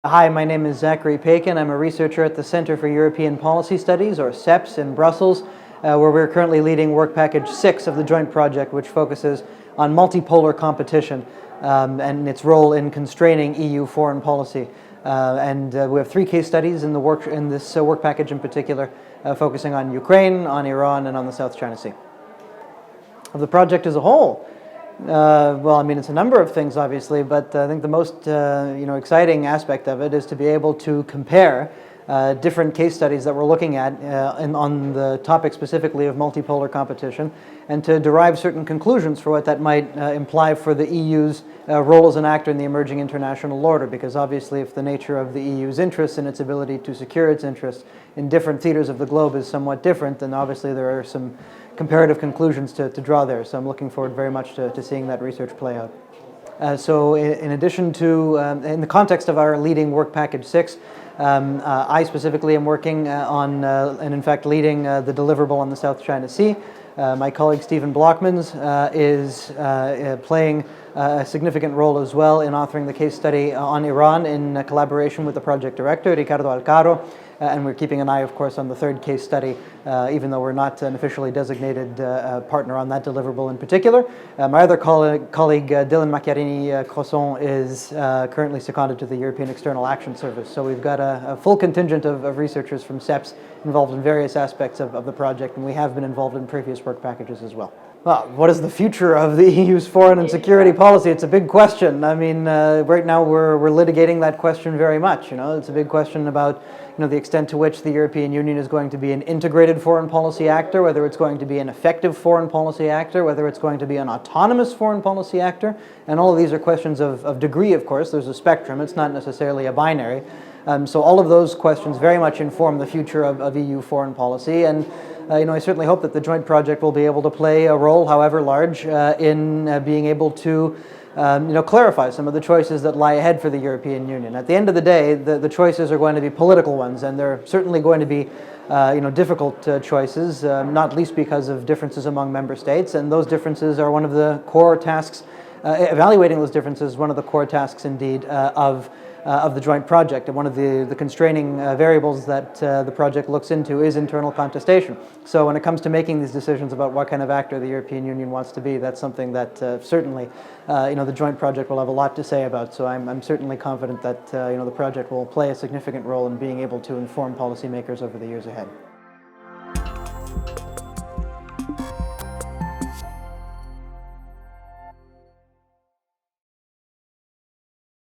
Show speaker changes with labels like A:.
A: Hi, my name is Zachary Paikin. I'm a researcher at the Center for European Policy Studies, or CEPS, in Brussels, where we're currently leading Work Package 6 of the JOINT project, which focuses on multipolar competition and its role in constraining EU foreign policy. We have 3 case studies in this work package in particular, focusing on Ukraine, on Iran, and on the South China Sea. Of the project as a whole, it's a number of things, obviously, but I think the most exciting aspect of it is to be able to compare different case studies that we're looking at on the topic specifically of multipolar competition, and to derive certain conclusions for what that might imply for the EU's role as an actor in the emerging international order. Because obviously, if the nature of the EU's interests and its ability to secure its interests in different theaters of the globe is somewhat different, then obviously there are some comparative conclusions to draw there. So I'm looking forward very much to seeing that research play out. In addition to, in the context of our leading Work Package 6, I specifically am working on, and in fact leading the deliverable on the South China Sea. My colleague Stephen Blockmans is playing a significant role as well in authoring the case study on Iran in collaboration with the project director, Ricardo Alcaro. And we're keeping an eye, of course, on the 3rd case study, even though we're not an officially designated partner on that deliverable in particular. My other colleague, Dylan Macchiarini-Crosson, is currently seconded to the European External Action Service. So we've got a full contingent of researchers from CEPS involved in various aspects of the project, and we have been involved in previous work packages as well. Well, what is the future of the EU's foreign and security policy? It's a big question. Right now we're litigating that question very much. It's a big question about the extent to which the European Union is going to be an integrated foreign policy actor, whether it's going to be an effective foreign policy actor, whether it's going to be an autonomous foreign policy actor. And all of these are questions of degree, of course. There's a spectrum. It's not necessarily a binary. So all of those questions very much inform the future of EU foreign policy. And I certainly hope that the JOINT project will be able to play a role, however large, in being able to clarify some of the choices that lie ahead for the European Union. At the end of the day, the choices are going to be political ones, and they're certainly going to be difficult choices, not least because of differences among member states, and those differences are one of the core tasks. Evaluating those differences is one of the core tasks, indeed, of the JOINT project. And one of the constraining variables that the project looks into is internal contestation. So when it comes to making these decisions about what kind of actor the European Union wants to be, that's something that certainly the JOINT project will have a lot to say about. So I'm certainly confident that the project will play a significant role in being able to inform policymakers over the years ahead.